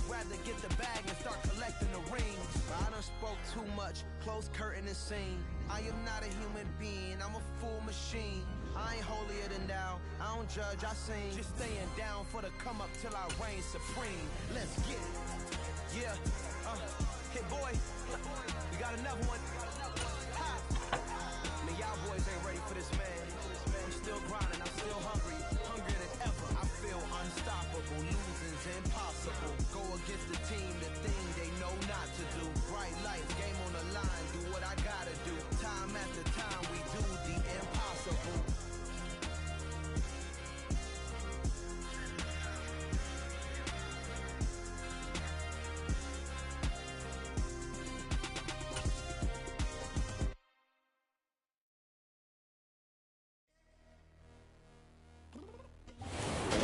rather get the bag and start collecting the rings. But I done spoke too much, close curtain and scene. I am not a human being, I'm a full machine. I ain't holier than thou, I don't judge, I sing. Just staying down for the come up till I reign supreme. Let's get it. Yeah, hit boy, we got another one. Ha. Man, y'all boys ain't ready for this, man. I'm still grinding, I'm still hungry, hungrier than ever. I feel unstoppable, losing's impossible. Go against the team, the thing they know not to do. Bright lights, game on the line, do what I gotta do. Time after time, we do the impossible.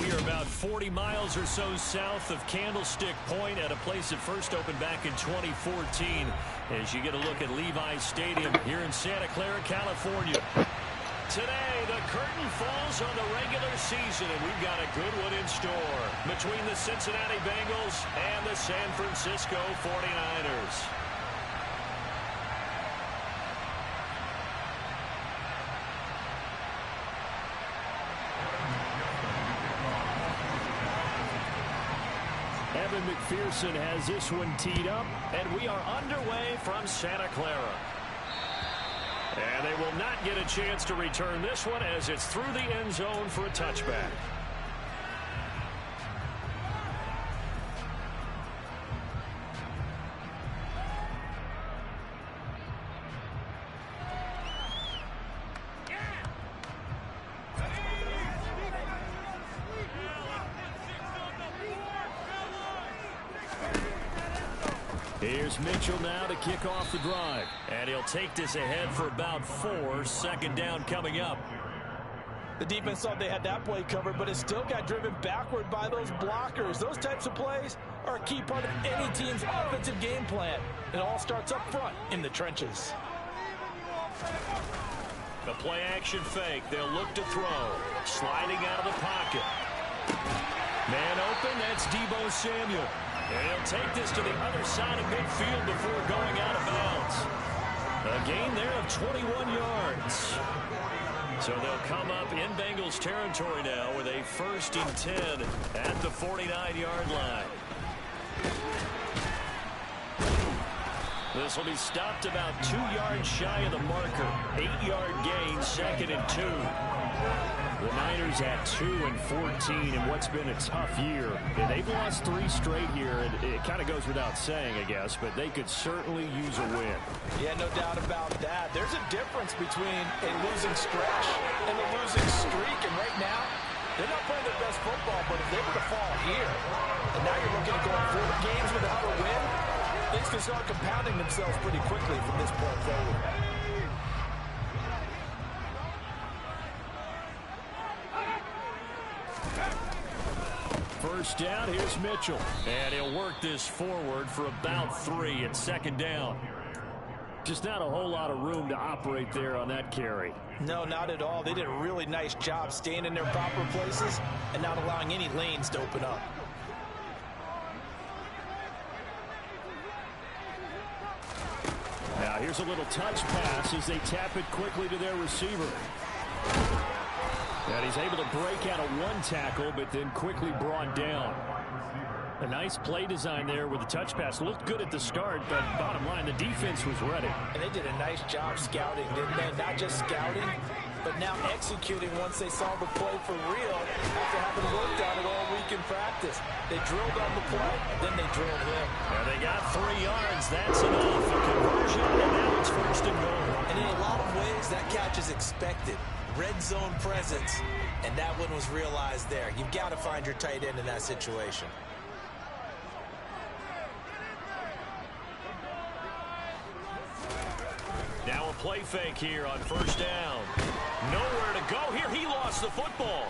We are about 40 miles or so south of Candlestick Point at a place that first opened back in 2014 as you get a look at Levi's Stadium here in Santa Clara, California. Today, the curtain falls on the regular season, and we've got a good one in store between the Cincinnati Bengals and the San Francisco 49ers. Evan McPherson has this one teed up, and we are underway from Santa Clara. And they will not get a chance to return this one as it's through the end zone for a touchback. Here's Mitchell now to kick off the drive. And he'll take this ahead for about 4. Second down coming up. The defense thought they had that play covered, but it still got driven backward by those blockers. Those types of plays are a key part of any team's offensive game plan. It all starts up front in the trenches. The play action fake. They'll look to throw. Sliding out of the pocket. Man open. That's Deebo Samuel. And he'll take this to the other side of midfield before going out of bounds. A gain there of 21 yards. So they'll come up in Bengals territory now with a 1st and 10 at the 49-yard line. This will be stopped about 2 yards shy of the marker. 8-yard gain, 2nd and 2. The Niners at 2 and 14 in what's been a tough year. And they've lost 3 straight here, and it kind of goes without saying, I guess, but they could certainly use a win. Yeah, no doubt about that. There's a difference between a losing stretch and a losing streak, and right now, they're not playing their best football, but if they were to fall here, and now you're looking at going 4 games without a win, things can start compounding themselves pretty quickly from this point forward. First down, here's Mitchell. And he'll work this forward for about 3 at 2nd down. Just not a whole lot of room to operate there on that carry. No, not at all. They did a really nice job staying in their proper places and not allowing any lanes to open up. Now here's a little touch pass as they tap it quickly to their receiver. And he's able to break out of 1 tackle, but then quickly brought down. A nice play design there with the touch pass. Looked good at the start, but bottom line, the defense was ready. And they did a nice job scouting, didn't they? Not just scouting, but now executing once they saw the play for real after having worked on it all week in practice. They drilled on the play, then they drilled him. And they got 3 yards. That's enough. A conversion, and now it's 1st and goal. And in a lot of ways, that catch is expected. Red zone presence, and that one was realized there. You've got to find your tight end in that situation. Now a play fake here on 1st down. Nowhere to go here. He lost the football.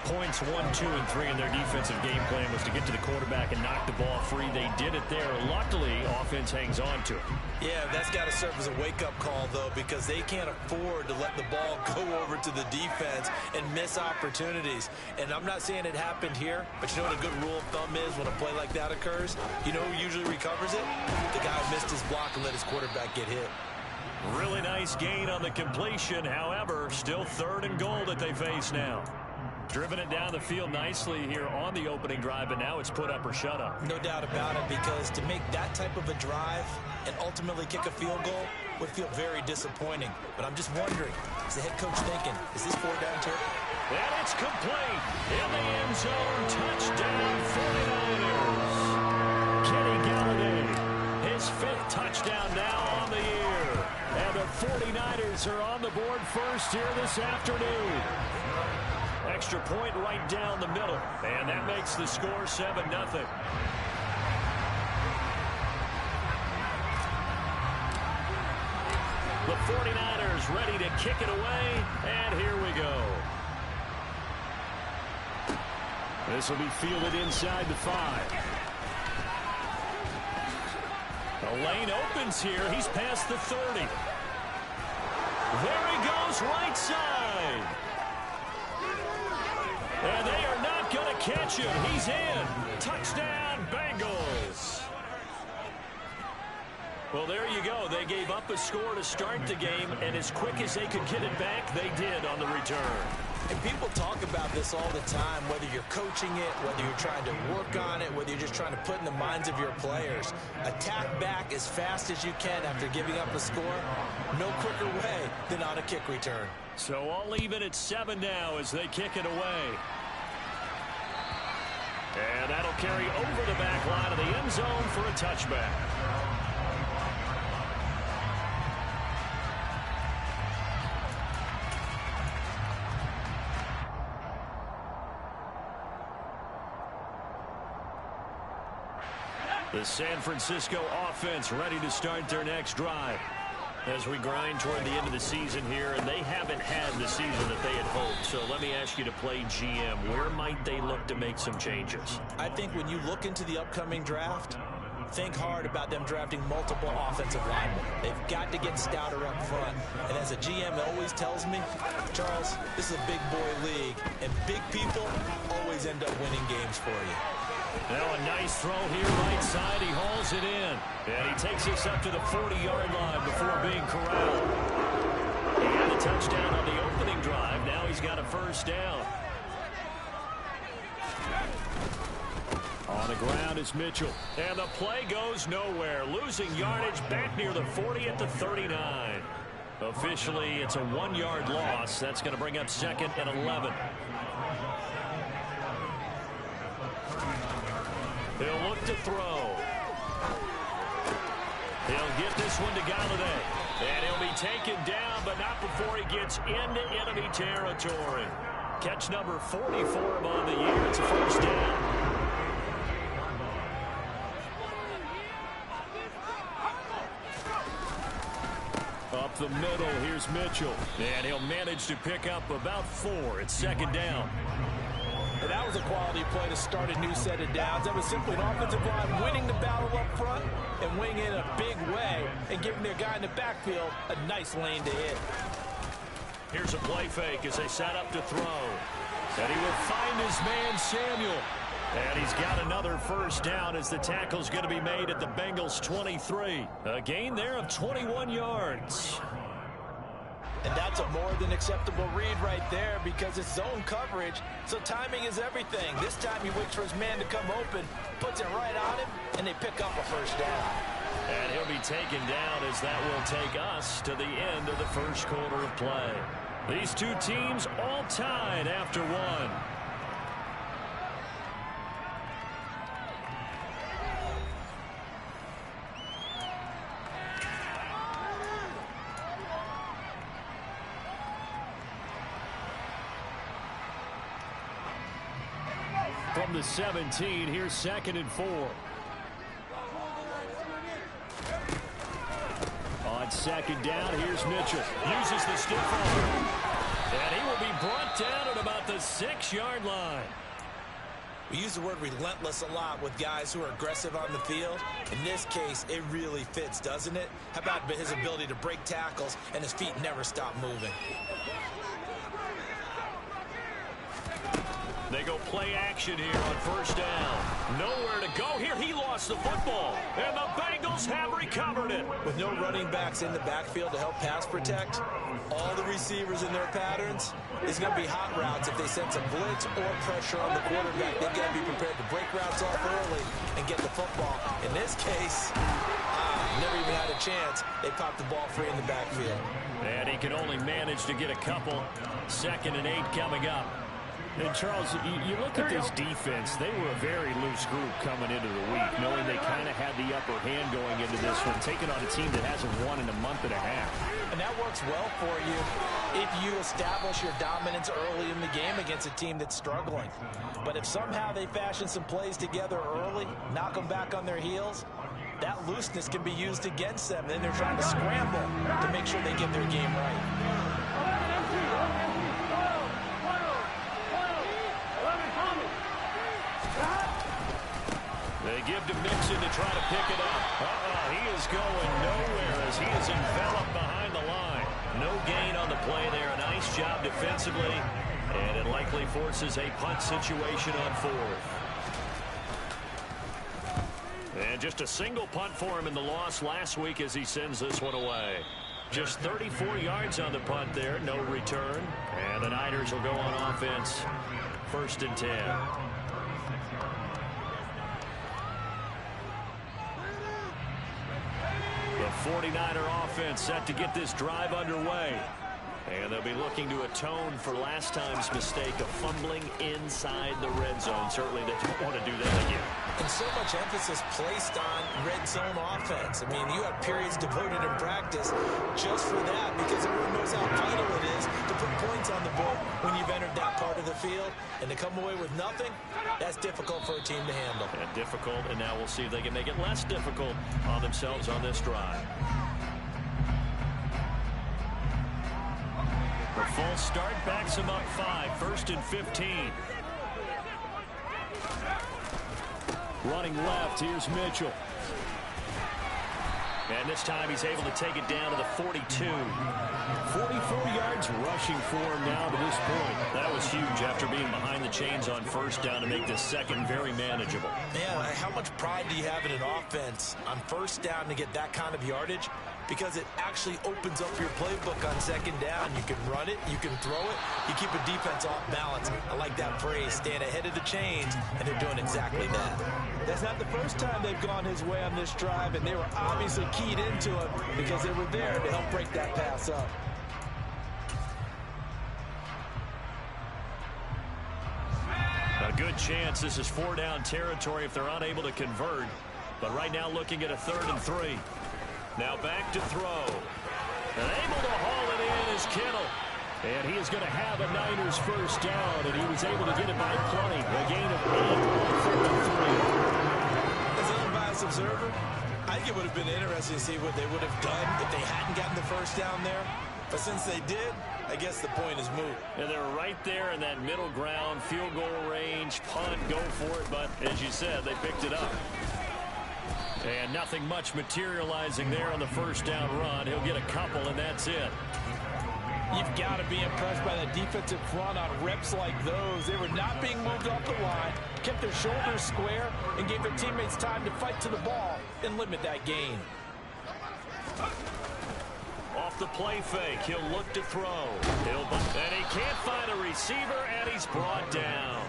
points 1, 2, and 3 in their defensive game plan was to get to the quarterback and knock the ball free. They did it there. Luckily, offense hangs on to it. Yeah, that's got to serve as a wake-up call, though, because they can't afford to let the ball go over to the defense and miss opportunities. And I'm not saying it happened here, but you know what a good rule of thumb is when a play like that occurs? You know who usually recovers it? The guy who missed his block and let his quarterback get hit. Really nice gain on the completion. However, still 3rd and goal that they face now. Driven it down the field nicely here on the opening drive, but now it's put up or shut up. No doubt about it, because to make that type of a drive and ultimately kick a field goal would feel very disappointing. But I'm just wondering, is the head coach thinking, is this 4th down turn? And it's complete in the end zone. Touchdown 49ers. Kenny Galladay, his 5th touchdown now on the year. And the 49ers are on the board first here this afternoon. Extra point right down the middle. And that makes the score 7-0. The 49ers ready to kick it away. And here we go. This will be fielded inside the 5. The lane opens here. He's past the 30. There he goes, right side. And they are not going to catch him. He's in. Touchdown, Bengals. Well, there you go. They gave up a score to start the game, and as quick as they could get it back, they did on the return. And people talk about this all the time, whether you're coaching it, whether you're trying to work on it, whether you're just trying to put in the minds of your players. Attack back as fast as you can after giving up a score. No quicker way than on a kick return. So I'll leave it at 7 now as they kick it away. And that'll carry over the back line of the end zone for a touchback. The San Francisco offense ready to start their next drive. As we grind toward the end of the season here, and they haven't had the season that they had hoped. So let me ask you to play GM. Where might they look to make some changes? I think when you look into the upcoming draft, think hard about them drafting multiple offensive linemen. They've got to get stouter up front. And as a GM always tells me, Charles, this is a big boy league, and big people always end up winning games for you. Now a nice throw here right side. He hauls it in. And he takes us up to the 40-yard line before being corralled. He had a touchdown on the opening drive. Now he's got a 1st down. On the ground is Mitchell. And the play goes nowhere. Losing yardage back near the 40 at the 39. Officially, it's a 1-yard loss. That's going to bring up 2nd and 11. He'll look to throw. He'll get this one to Galladay. And he'll be taken down, but not before he gets into enemy territory. Catch number 40 for him on the year. It's a 1st down. Up the middle, here's Mitchell. And he'll manage to pick up about 4. It's 2nd down. And that was a quality play to start a new set of downs. That was simply an offensive line winning the battle up front and winning in a big way and giving their guy in the backfield a nice lane to hit. Here's a play fake as they set up to throw. And he will find his man Samuel. And he's got another 1st down as the tackle's going to be made at the Bengals 23. A gain there of 21 yards. And that's a more than acceptable read right there because it's zone coverage, so timing is everything. This time he waits for his man to come open, puts it right on him, and they pick up a 1st down. And he'll be taken down as that will take us to the end of the 1st quarter of play. These two teams all tied after 1. From the 17, here's 2nd and 4. On 2nd down, here's Mitchell. Uses the stiff arm. And he will be brought down at about the 6-yard line. We use the word relentless a lot with guys who are aggressive on the field. In this case, it really fits, doesn't it? How about his ability to break tackles and his feet never stop moving? They go play action here on first down. Nowhere to go here. He lost the football. And the Bengals have recovered it. With no running backs in the backfield to help pass protect, all the receivers in their patterns, it's going to be hot routes if they sense a blitz or pressure on the quarterback. They've got to be prepared to break routes off early and get the football. In this case, never even had a chance. They popped the ball free in the backfield. And he can only manage to get a couple. 2nd and 8 coming up. And, Charles, you look at this defense, they were a very loose group coming into the week, knowing they kind of had the upper hand going into this one, taking on a team that hasn't won in a month and a half. And that works well for you if you establish your dominance early in the game against a team that's struggling. But if somehow they fashion some plays together early, knock them back on their heels, that looseness can be used against them. Then they're trying to scramble to make sure they get their game right. They give to Mixon to try to pick it up. He is going nowhere as he is enveloped behind the line. No gain on the play there. A nice job defensively. And it likely forces a punt situation on 4th. And just a single punt for him in the loss last week as he sends this one away. Just 34 yards on the punt there. No return. And the Niners will go on offense. 1st and 10. The 49er offense set to get this drive underway. And they'll be looking to atone for last time's mistake of fumbling inside the red zone. Certainly they don't want to do that again. And so much emphasis placed on red zone offense. I mean, you have periods devoted in practice just for that because everyone knows how vital it is to put points on the board when you've entered that part of the field. And to come away with nothing, that's difficult for a team to handle. And difficult, and now we'll see if they can make it less difficult on themselves on this drive. The false start backs him up 5. 1st and 15. Running left, here's Mitchell. And this time he's able to take it down to the 42. 44 yards rushing for him now to this point. That was huge after being behind the chains on first down to make this second very manageable. Yeah, how much pride do you have in an offense on first down to get that kind of yardage? Because it actually opens up your playbook on second down. You can run it, you can throw it, you keep a defense off balance. I like that phrase, stand ahead of the chains, and they're doing exactly that. That's not the first time they've gone his way on this drive, and they were obviously keyed into it because they were there to help break that pass up. A good chance this is 4-down territory if they're unable to convert. But right now looking at a 3rd and 3. Now back to throw. And able to haul it in is Kittle. And he is going to have a Niners first down, and he was able to get it by plenty. A gain of 8 on 3rd and 3. As an unbiased observer, I think it would have been interesting to see what they would have done if they hadn't gotten the first down there. But since they did, I guess the point is moot. And they're right there in that middle ground, field goal range, punt, go for it. But as you said, they picked it up. And nothing much materializing there on the first down run. He'll get a couple, and that's it. You've got to be impressed by the defensive front on reps like those. They were not being moved off the line, kept their shoulders square, and gave their teammates time to fight to the ball and limit that gain. Off the play fake, he'll look to throw. And he can't find a receiver, and he's brought down.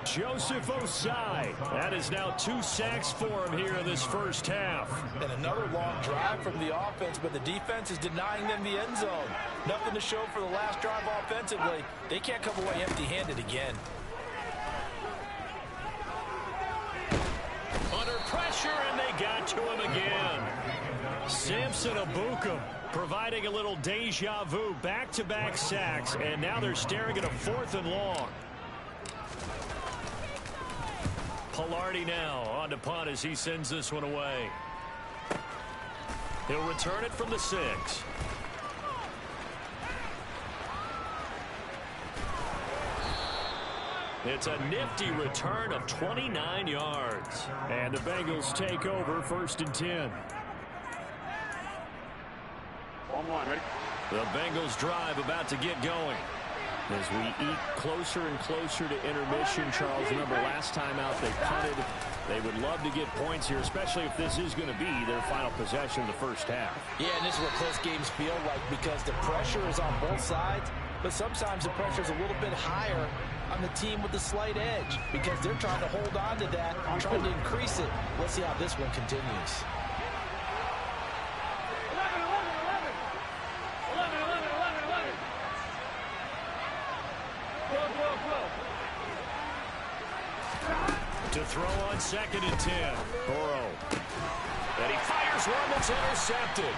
Joseph Osai. That is now 2 sacks for him here in this first half. And another long drive from the offense, but the defense is denying them the end zone. Nothing to show for the last drive offensively. They can't come away empty-handed again. Under pressure, and they got to him again. Samson Abukum providing a little deja vu. Back-to-back sacks, and now they're staring at a 4th and long. Pilardi now on to punt as he sends this one away. He'll return it from the 6. It's a nifty return of 29 yards. And the Bengals take over 1st and 10. The Bengals drive about to get going. As we eke closer and closer to intermission, Charles, remember last time out they punted. They would love to get points here, especially if this is going to be their final possession of the first half. Yeah, and this is what close games feel like because the pressure is on both sides, but sometimes the pressure is a little bit higher on the team with the slight edge because they're trying to hold on to that, trying to increase it. Let's see how this one continues. To throw on 2nd and 10. Burrow. And he fires one that's intercepted.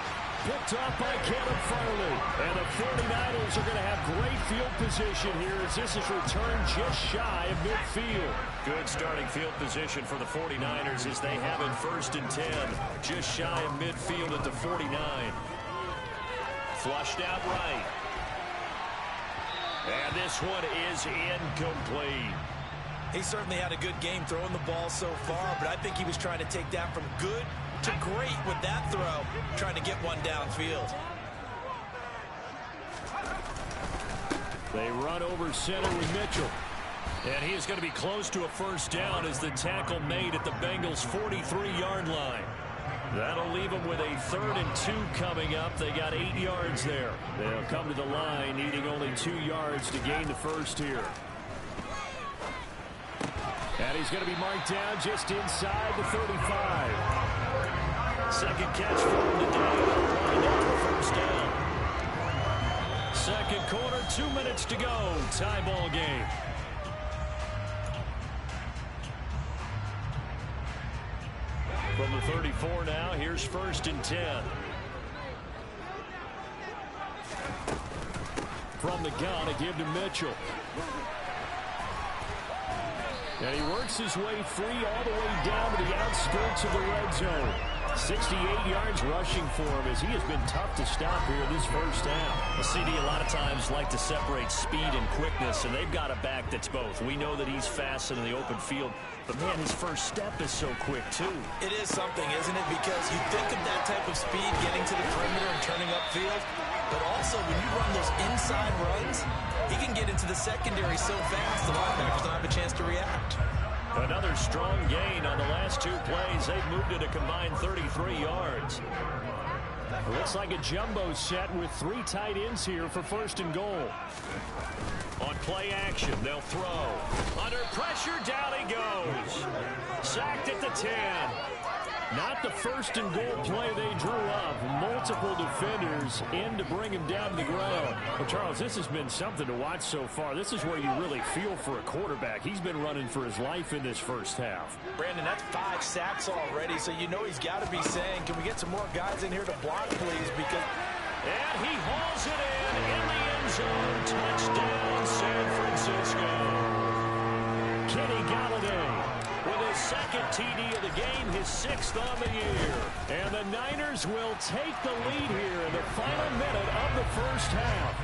Picked off by Caleb Farley. And the 49ers are going to have great field position here as this is returned just shy of midfield. Good starting field position for the 49ers as they have it 1st and 10. Just shy of midfield at the 49. Flushed out right. And this one is incomplete. He certainly had a good game throwing the ball so far, but I think he was trying to take that from good to great with that throw, trying to get one downfield. They run over center with Mitchell. And he is going to be close to a 1st down as the tackle made at the Bengals' 43-yard line. That'll leave them with a 3rd and 2 coming up. They got 8 yards there. They'll come to the line needing only 2 yards to gain the first here. And he's going to be marked down just inside the 35. Second catch for him today. Wind up for 1st down. Second quarter, 2 minutes to go. Tie ball game. From the 34 now, here's 1st and 10. From the gun, a give to Mitchell. And he works his way free all the way down to the outskirts of the red zone. 68 yards rushing for him as he has been tough to stop here this first half. Well, CD a lot of times like to separate speed and quickness, and they've got a back that's both. We know that he's fast in the open field, but man, his first step is so quick too. It is something, isn't it? Because you think of that type of speed getting to the perimeter and turning upfield, but also when you run those inside runs, he can get into the secondary so fast the linebackers don't have a chance to react. Another strong gain on the last 2 plays. They've moved it a combined 33 yards. Looks like a jumbo set with 3 tight ends here for 1st and goal. On play action, they'll throw. Under pressure, down he goes. Sacked at the 10. Not the 1st and goal play they drew up. Multiple defenders in to bring him down to the ground. Well, Charles, this has been something to watch so far. This is where you really feel for a quarterback. He's been running for his life in this first half. Brandon, that's 5 sacks already, so you know he's got to be saying, can we get some more guys in here to block, please? Because and he hauls it in the end zone. Touchdown, San Francisco. Kenny Galladay with his 2nd TD of the game, his 6th on the year. And the Niners will take the lead here in the final minute of the first half.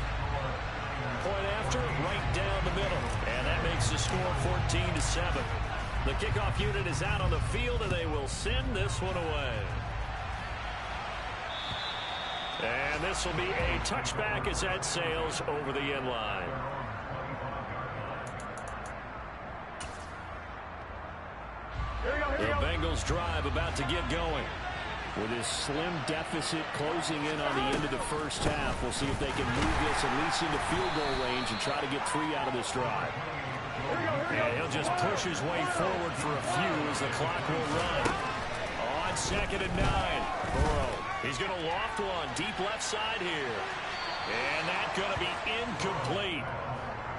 Point after, right down the middle. And that makes the score 14-7. The kickoff unit is out on the field, and they will send this one away. And this will be a touchback as that sails over the end line. The Bengals drive about to get going. With his slim deficit closing in on the end of the first half, we'll see if they can move this at least into field goal range and try to get 3 out of this drive. And he'll just push his way forward for a few as the clock will run. On 2nd and 9, Burrow. He's going to loft one deep left side here. And that's going to be incomplete.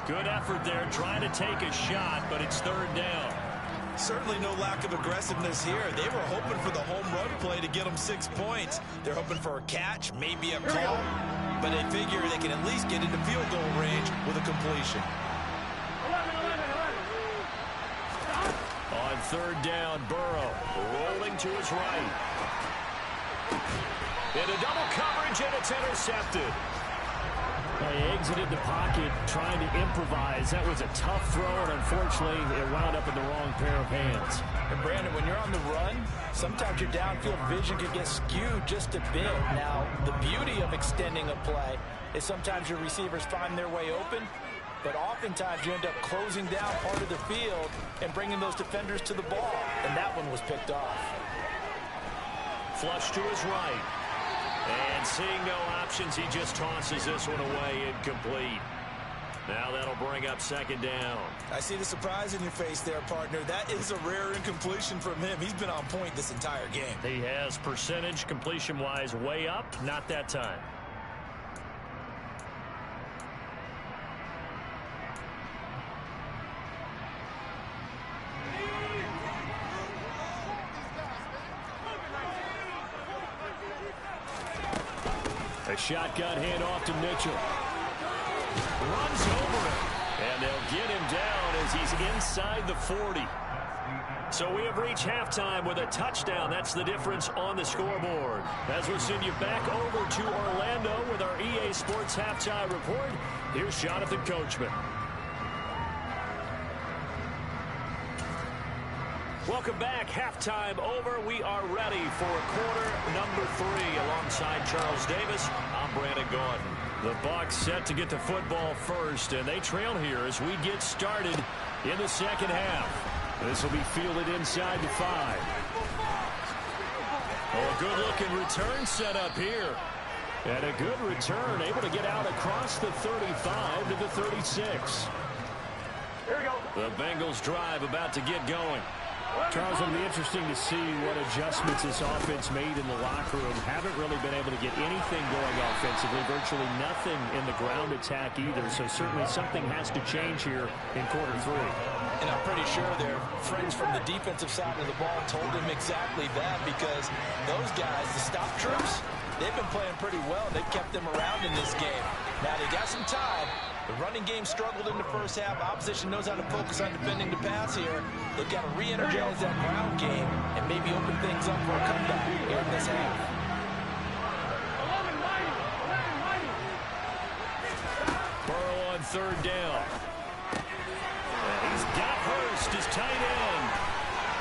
Good effort there trying to take a shot, but it's 3rd down. Certainly no lack of aggressiveness here. They were hoping for the home run play to get them 6 points. They're hoping for a catch, maybe a call, but they figure they can at least get into field goal range with a completion. On 3rd down, Burrow rolling to his right. Into double coverage, and it's intercepted. He exited the pocket trying to improvise. That was a tough throw, and unfortunately, it wound up in the wrong pair of hands. And Brandon, when you're on the run, sometimes your downfield vision can get skewed just a bit. Now, the beauty of extending a play is sometimes your receivers find their way open, but oftentimes you end up closing down part of the field and bringing those defenders to the ball, and that one was picked off. Flush to his right. And seeing no options, he just tosses this one away, incomplete. Now that'll bring up second down. I see the surprise in your face there, partner. That is a rare incompletion from him. He's been on point this entire game. He has percentage completion-wise way up, not that time. A shotgun handoff to Mitchell. Runs over him. And they'll get him down as he's inside the 40. So we have reached halftime with a touchdown. That's the difference on the scoreboard. As we send you back over to Orlando with our EA Sports Halftime Report, here's Jonathan Coachman. Welcome back. Halftime over. We are ready for quarter number 3 alongside Charles Davis. I'm Brandon Gordon. The Bucs set to get the football first, and they trail here as we get started in the second half. This will be fielded inside the 5. Oh, a good-looking return set up here. And a good return, able to get out across the 35 to the 36. Here we go. The Bengals drive about to get going. Charles, it'll be interesting to see what adjustments this offense made in the locker room. Haven't really been able to get anything going offensively, virtually nothing in the ground attack either. So certainly something has to change here in quarter 3. And I'm pretty sure their friends from the defensive side of the ball told him exactly that, because those guys, the stop troops, they've been playing pretty well. They've kept them around in this game. Now they got some time. The running game struggled in the first half. Opposition knows how to focus on defending the pass here. They've got to re-energize that ground game and maybe open things up for a comeback here in this half. Burrow on third down. And he's got Hurst, his tight end.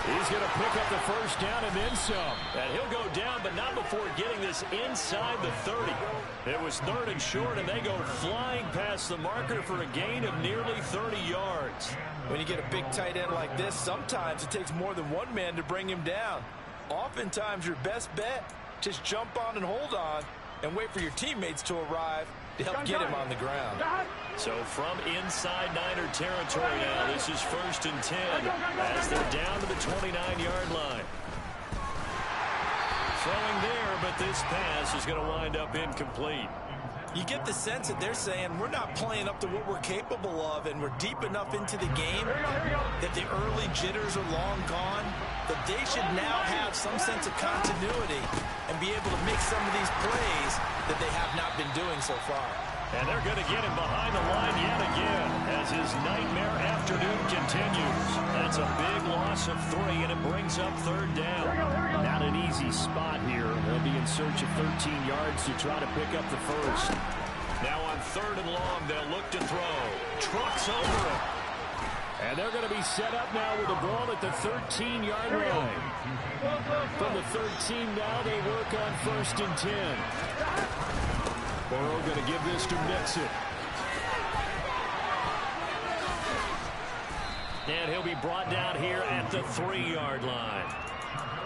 He's going to pick up the first down and then some. And he'll go down, but not before getting this inside the 30. It was third and short, and they go flying past the marker for a gain of nearly 30 yards. When you get a big tight end like this, sometimes it takes more than one man to bring him down. Oftentimes, your best bet, just jump on and hold on and wait for your teammates to arrive to help get him on the ground. So from inside Niner territory now, this is 1st and 10 as they're down to the 29-yard line. Throwing there, but this pass is going to wind up incomplete. You get the sense that they're saying we're not playing up to what we're capable of, and we're deep enough into the game that the early jitters are long gone, that they should now have some sense of continuity and be able to make some of these plays that they have not been doing so far. And they're going to get him behind the line yet again as his nightmare afternoon continues. That's a big loss of 3, and it brings up third down. Not an easy spot here. They'll be in search of 13 yards to try to pick up the first. Now on third and long, they'll look to throw. Trucks over it. And they're going to be set up now with the ball at the 13-yard line. From the 13 now, they work on 1st and 10. Burrow going to give this to Mixon. And he'll be brought down here at the 3-yard line.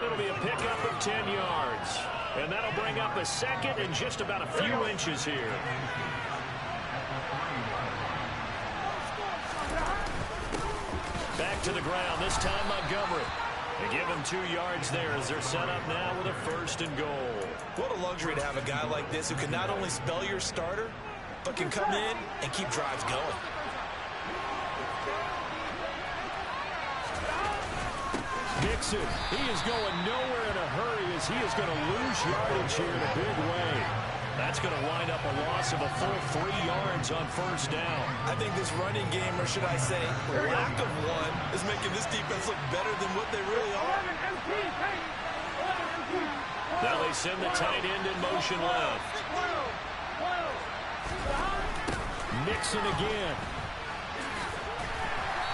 It'll be a pickup of 10 yards. And that'll bring up a second and just about a few inches here. Back to the ground, this time Montgomery. They give him 2 yards there as they're set up now with a 1st and goal. What a luxury to have a guy like this who can not only spell your starter, but can come in and keep drives going. Mixon, he is going nowhere in a hurry as he is going to lose yardage here in a big way. That's going to wind up a loss of a full 3 yards on 1st down. I think this running game, or should I say lack of one, is making this defense look better than what they really are. Now they send the tight end in motion left. Mixon again.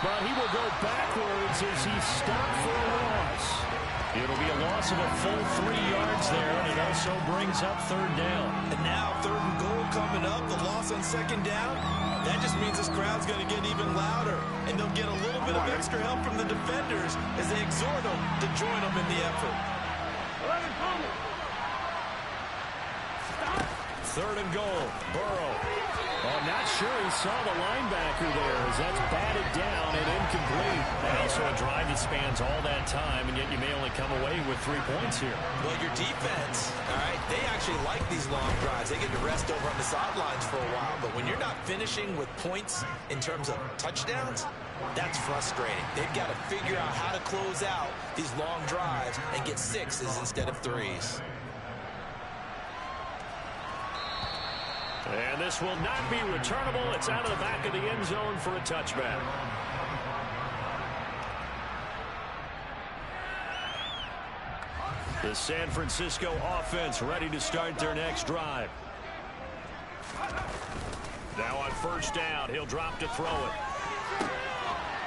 But he will go backwards as he's stopped for a loss. It'll be a loss of a full 3 yards there, and it also brings up third down. And now 3rd and goal coming up, the loss on 2nd down. That just means this crowd's going to get even louder, and they'll get a little bit of extra help from the defenders as they exhort them to join them in the effort. 3rd and goal, Burrow. I'm not sure he saw the linebacker there as that's batted down and incomplete. And also a drive that spans all that time, and yet you may only come away with 3 points here. Well, your defense, all right, they actually like these long drives. They get to rest over on the sidelines for a while. But when you're not finishing with points in terms of touchdowns, that's frustrating. They've got to figure out how to close out these long drives and get 6s instead of 3s. And this will not be returnable. It's out of the back of the end zone for a touchback. The San Francisco offense ready to start their next drive. Now on 1st down, he'll drop to throw it.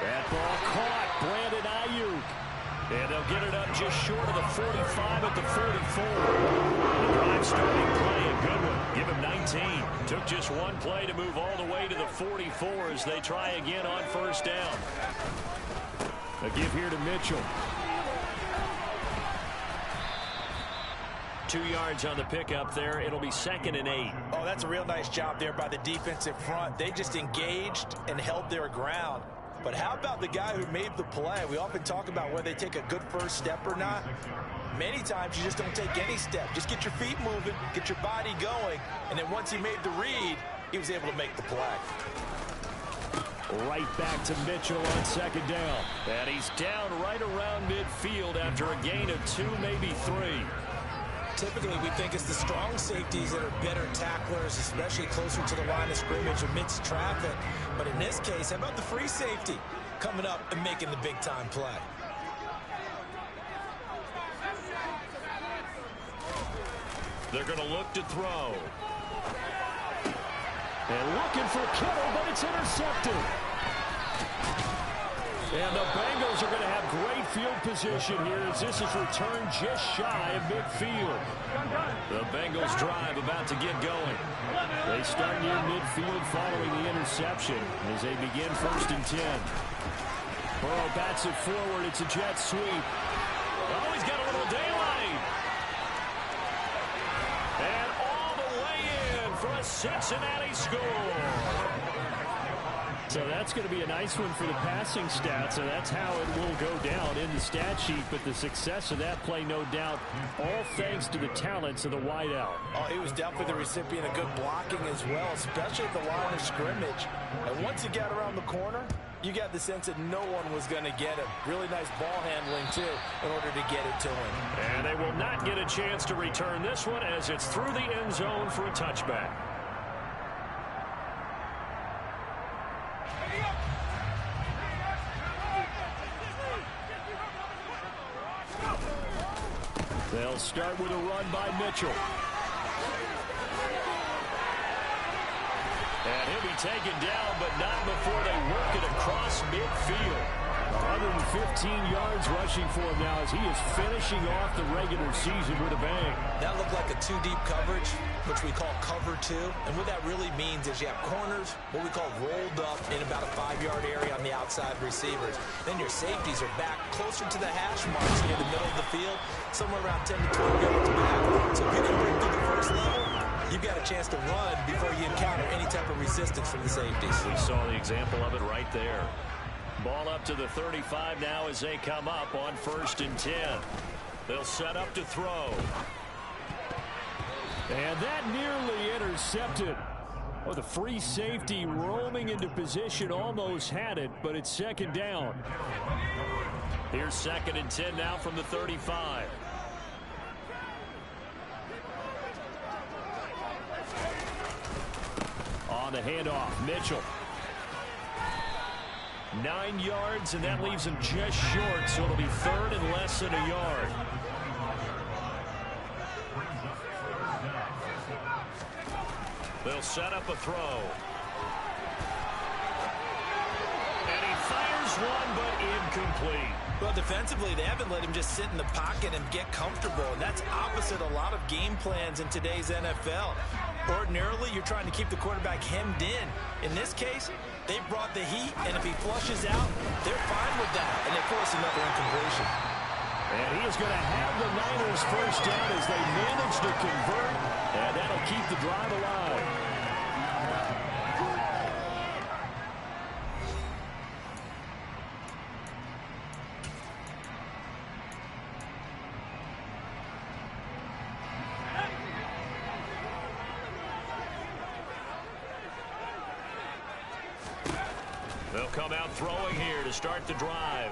That ball caught. Brandon Ayuk. And they'll get it up just short of the 45 at the 44. The drive starting play, a good one. Give him 19. Took just one play to move all the way to the 44 as they try again on 1st down. A give here to Mitchell. 2 yards on the pickup there. It'll be 2nd and 8. Oh, that's a real nice job there by the defensive front. They just engaged and held their ground. But how about the guy who made the play? We often talk about whether they take a good first step or not. Many times you just don't take any step. Just get your feet moving, get your body going, and then once he made the read, he was able to make the play. Right back to Mitchell on 2nd down. And he's down right around midfield after a gain of 2, maybe 3. Typically, we think it's the strong safeties that are better tacklers, especially closer to the line of scrimmage amidst traffic. But in this case, how about the free safety coming up and making the big-time play? They're going to look to throw. And looking for Kittle, but it's intercepted. And the Bengals are going to have great field position here as this is returned just shy of midfield. The Bengals drive about to get going. They start near midfield following the interception as they begin 1st and 10. Burrow bats it forward. It's a jet sweep. Oh, he's got a little daylight. And all the way in for a Cincinnati score. So that's going to be a nice one for the passing stats, and that's how it will go down in the stat sheet. But the success of that play, no doubt, all thanks to the talents of the wideout. Oh, he was definitely the recipient of good blocking as well, especially at the line of scrimmage. And once he got around the corner, you got the sense that no one was going to get him. Really nice ball handling, too, in order to get it to him. And they will not get a chance to return this one as it's through the end zone for a touchback. They'll start with a run by Mitchell. And he'll be taken down, but not before they work it across midfield. 115 yards rushing for him now as he is finishing off the regular season with a bang. That looked like a 2-deep coverage, which we call cover 2. And what that really means is you have corners, what we call rolled up in about a 5-yard area on the outside receivers. Then your safeties are back closer to the hash marks near the middle of the field, somewhere around 10 to 12 yards back. So if you can break through the first level, you've got a chance to run before you encounter any type of resistance from the safeties. We saw the example of it right there. Ball up to the 35 now as they come up on 1st and 10. They'll set up to throw. And that nearly intercepted. Oh, the free safety roaming into position almost had it, but it's 2nd down. Here's 2nd and 10 now from the 35. On the handoff, Mitchell. 9 yards, and that leaves him just short, so it'll be 3rd and less than a yard. They'll set up a throw. incomplete. Well, defensively, they haven't let him just sit in the pocket and get comfortable, and that's opposite a lot of game plans in today's NFL. Ordinarily, you're trying to keep the quarterback hemmed in. In this case, they brought the heat, and if he flushes out, they're fine with that, and they force another incompletion. And he is going to have the Niners first down as they manage to convert, and that'll keep the drive alive. They'll come out throwing here to start the drive.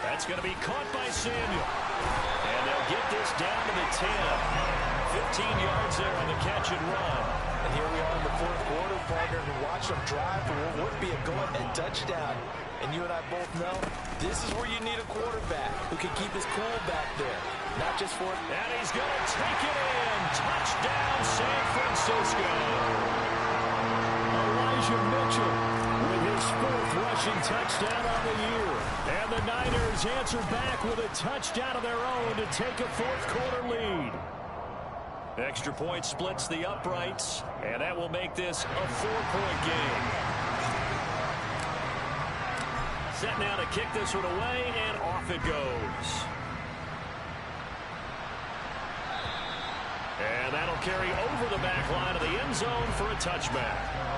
That's going to be caught by Samuel. And they'll get this down to the 10. 15 yards there on the catch and run. And here we are in the fourth quarter, partner, and watch them drive for what would be a go-ahead touchdown. And you and I both know this is where you need a quarterback who can keep his cool back there. Not just for... And he's going to take it in. Touchdown, San Francisco. Mitchell with his fourth rushing touchdown on the year. And the Niners answer back with a touchdown of their own to take a fourth quarter lead. Extra point splits the uprights, and that will make this a 4-point game. Set now to kick this one away, and off it goes. And that'll carry over the back line of the end zone for a touchback.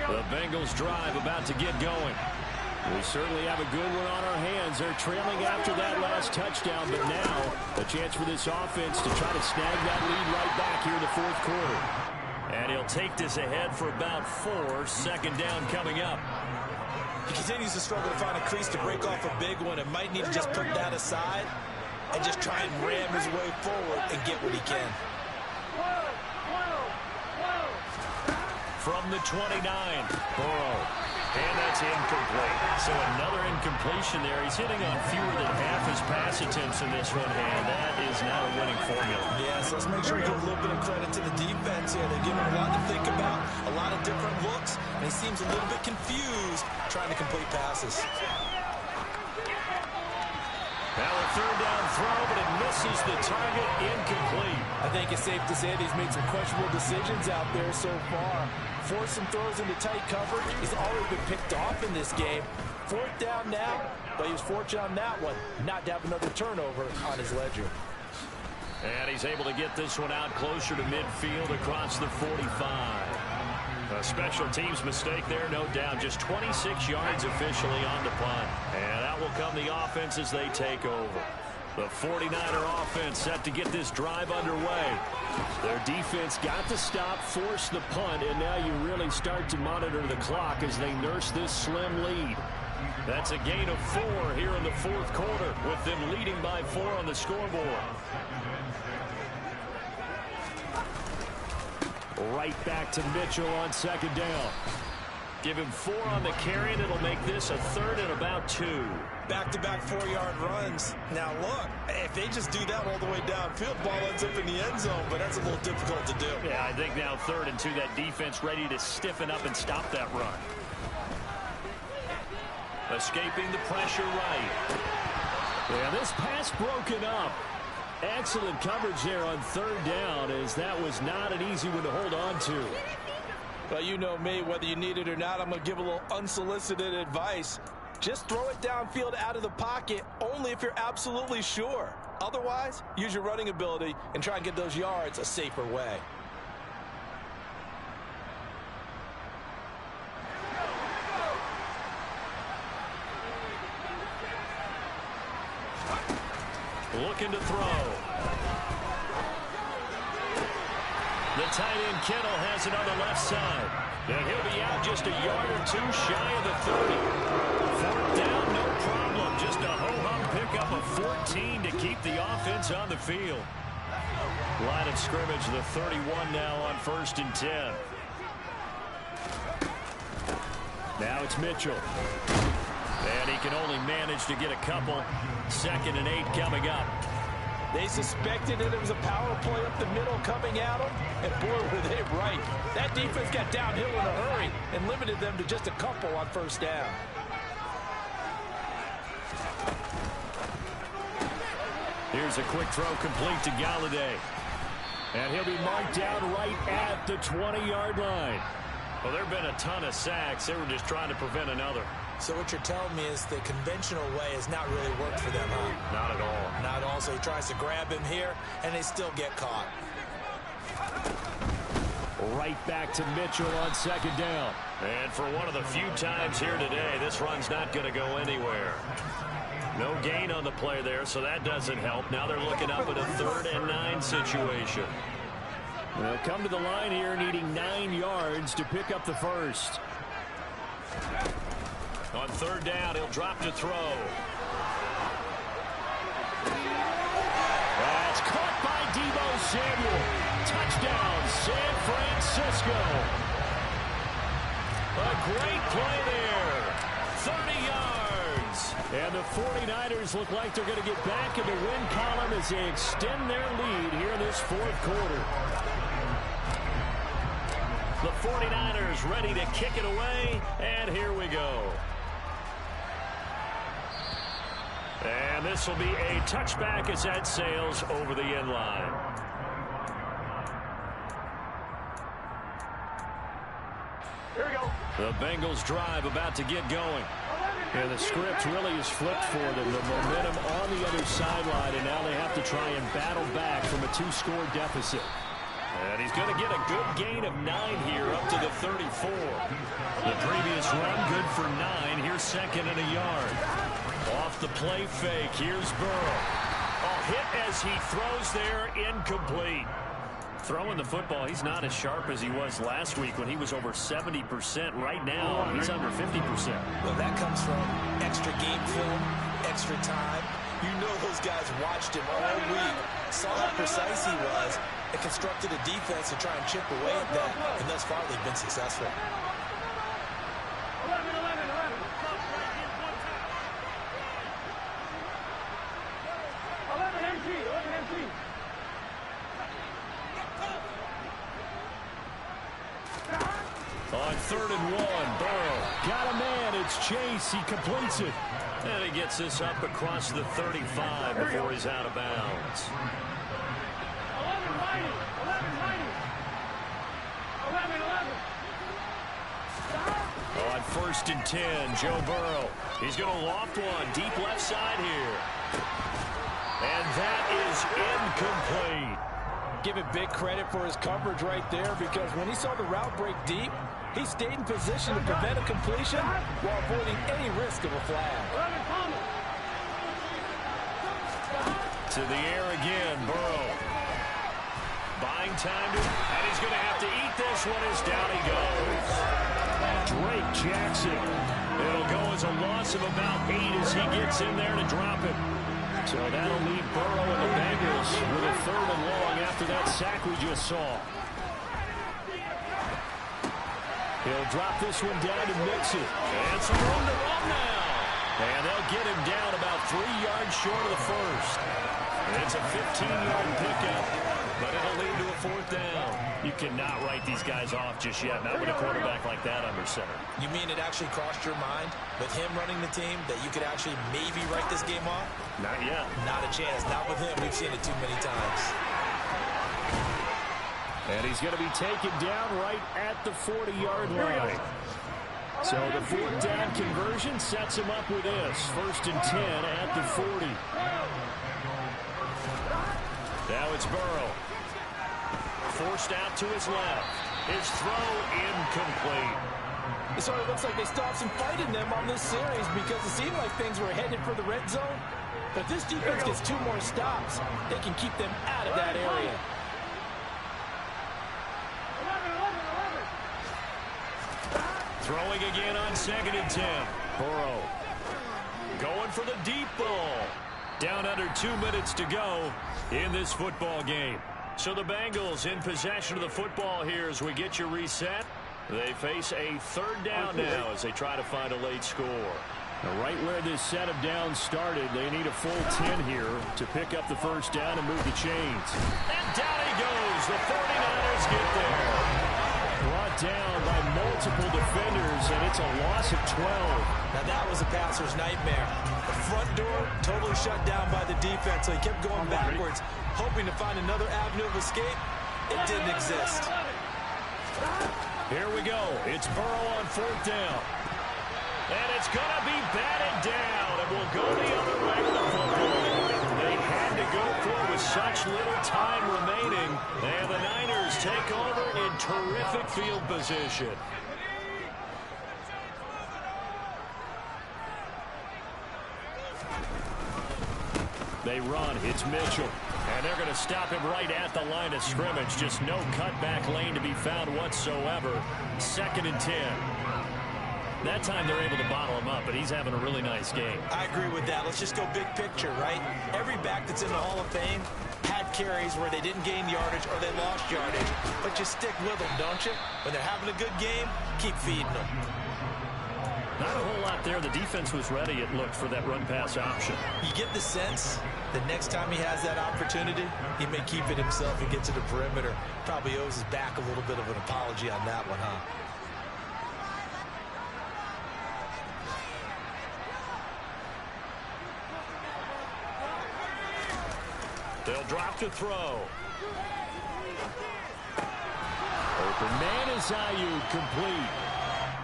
The Bengals drive about to get going. We certainly have a good one on our hands. They're trailing after that last touchdown, but now a chance for this offense to try to snag that lead right back here in the fourth quarter. And he'll take this ahead for about 4. Second down coming up. He continues to struggle to find a crease to break off a big one and might need to just put that aside and just try and ram his way forward and get what he can. From the 29, Burrow. And that's incomplete. So another incompletion there. He's hitting on fewer than half his pass attempts in this one, and that is not a winning formula. Yes, let's make sure we give a little bit of credit to the defense here. They give him a lot to think about, a lot of different looks, and he seems a little bit confused trying to complete passes. Now a third down throw, but it misses the target, incomplete. I think it's safe to say that he's made some questionable decisions out there so far. Forcing throws into tight coverage. He's already been picked off in this game. Fourth down now, but he was fortunate on that one not to have another turnover on his ledger. And he's able to get this one out closer to midfield across the 45. A special teams mistake there, no doubt. Just 26 yards officially on the punt. And out will come the offense as they take over. The 49er offense set to get this drive underway. Their defense got to stop, force the punt, and now you really start to monitor the clock as they nurse this slim lead. That's a gain of 4 here in the fourth quarter, with them leading by 4 on the scoreboard. Right back to Mitchell on second down. Give him 4 on the carry, and it'll make this a third and about 2. Back-to-back 4-yard runs. Now, look, if they just do that all the way downfield, ball ends up in the end zone, but that's a little difficult to do. Yeah, I think now 3rd and 2, that defense ready to stiffen up and stop that run. Escaping the pressure right. Yeah, this pass broken up. Excellent coverage there on 3rd down, as that was not an easy one to hold on to. Well, you know me, whether you need it or not, I'm going to give a little unsolicited advice. Just throw it downfield out of the pocket only if you're absolutely sure. Otherwise, use your running ability and try and get those yards a safer way. Looking to throw. The tight end Kittle has it on the left side. And he'll be out just a yard or 2 shy of the 30. 4th down, no problem. Just a ho-hum pickup of 14 to keep the offense on the field. Line of scrimmage, the 31 now on 1st and 10. Now it's Mitchell. And he can only manage to get a couple. 2nd and 8 coming up. They suspected that it was a power play up the middle coming at them, and boy, were they right. That defense got downhill in a hurry and limited them to just a couple on first down. Here's a quick throw complete to Galladay. And he'll be marked down right at the 20-yard line. Well, there have been a ton of sacks. They were just trying to prevent another. So what you're telling me is the conventional way has not really worked for them, huh? Not at all. Not at all. So he tries to grab him here, and they still get caught. Right back to Mitchell on second down. And for one of the few times here today, this run's not going to go anywhere. No gain on the play there, so that doesn't help. Now they're looking up at a 3rd and 9 situation. They'll come to the line here needing 9 yards to pick up the first. On 3rd down, he'll drop to throw. That's caught by Deebo Samuel. Touchdown, San Francisco. A great play there. 30 yards. And the 49ers look like they're going to get back in the win column as they extend their lead here in this 4th quarter. The 49ers ready to kick it away, and here we go. And this will be a touchback as that sails over the end line. Here we go. The Bengals drive about to get going. And the script really is flipped for them. The momentum on the other sideline, and now they have to try and battle back from a 2-score deficit. And he's going to get a good gain of 9 here up to the 34. The previous run good for 9. Here's 2nd and a yard. Off the play fake. Here's Burrow. A hit as he throws there, incomplete. Throwing the football, he's not as sharp as he was last week when he was over 70%. Right now, he's under 50%. Well, that comes from extra game film, extra time. You know those guys watched him all week, saw how precise he was, and constructed a defense to try and chip away at that, and thus far they've been successful. On 3rd and 1, Burrow got a man. It's Chase. He completes it. And he gets this up across the 35 before he's out of bounds. On 1st and 10, Joe Burrow. He's going to loft one deep left side here. And that is incomplete. Give it big credit for his coverage right there, because when he saw the route break deep, he stayed in position to prevent a completion while avoiding any risk of a flag. To the air again, Burrow. Buying time to, and he's going to have to eat this one as down he goes. Drake Jackson. It'll go as a loss of about 8 as he gets in there to drop it. So that'll leave Burrow and the Bengals with a 3rd and long after that sack we just saw. He'll drop this one down to mix it. And some room to run now. And they'll get him down about 3 yards short of the first. It's a 15-yard pickup, but it'll lead to a 4th down. You cannot write these guys off just yet, not with a quarterback like that under center. You mean it actually crossed your mind with him running the team that you could actually maybe write this game off? Not yet. Not a chance. Not with him. We've seen it too many times. And he's going to be taken down right at the 40-yard line. So the 4th down conversion sets him up with this. 1st and 10 at the 40. Now it's Burrow. Forced out to his left. His throw incomplete. It sort of looks like they stopped some fight in them on this series, because it seemed like things were headed for the red zone. But if this defense gets 2 more stops, they can keep them out of that area. Throwing again on 2nd and 10. Burrow going for the deep ball. Down under 2 minutes to go in this football game. So the Bengals in possession of the football here as we get you reset. They face a 3rd down now as they try to find a late score. Right where this set of downs started, they need a full 10 here to pick up the first down and move the chains. And down he goes. The 49ers get there. Brought down by multiple defenders, and it's a loss of 12. Now that was a passer's nightmare. The front door totally shut down by the defense, so he kept going backwards, hoping to find another avenue of escape. It didn't exist. Here we go. It's Burrow on 4th down. And it's going to be batted down, and we'll go the other way with the football. They had to go for it with such little time remaining, and the Niners take over in terrific field position. They run. It's Mitchell. And they're going to stop him right at the line of scrimmage. Just no cutback lane to be found whatsoever. 2nd and 10. That time they're able to bottle him up, but he's having a really nice game. I agree with that. Let's just go big picture, right? Every back that's in the Hall of Fame had carries where they didn't gain yardage or they lost yardage. But you stick with them, don't you? When they're having a good game, keep feeding them. Not a whole lot there. The defense was ready, it looked, for that run-pass option. You get the sense that next time he has that opportunity, he may keep it himself and get to the perimeter. Probably owes his back a little bit of an apology on that one, huh? They'll drop to throw. Open man is Ayuk, complete.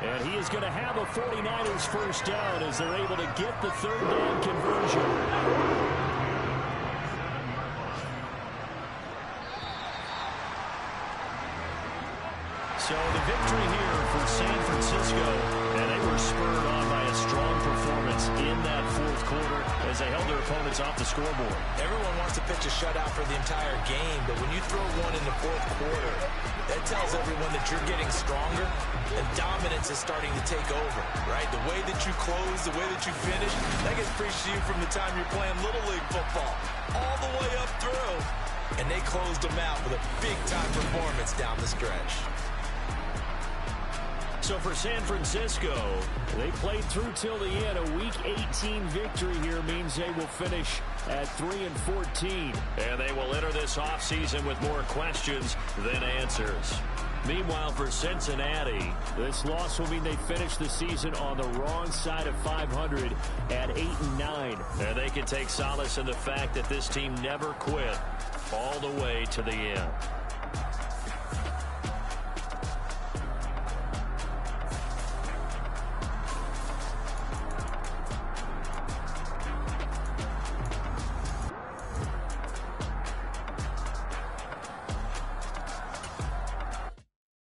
And he is going to have a 49ers first down as they're able to get the 3rd down conversion. So the victory here for San Francisco, and they were spurred on by a strong performance in that 4th quarter as they held their opponents off the scoreboard. Everyone wants to pitch a shutout for the entire game, but when you throw one in the 4th quarter, that tells everyone that you're getting stronger and dominance is starting to take over, right? The way that you close, the way that you finish, that gets preached to you from the time you're playing Little League football all the way up through. And they closed them out with a big-time performance down the stretch. So for San Francisco, they played through till the end. A Week 18 victory here means they will finish at 3-14. And they will enter this offseason with more questions than answers. Meanwhile, for Cincinnati, this loss will mean they finish the season on the wrong side of 500 at 8-9. And they can take solace in the fact that this team never quit all the way to the end.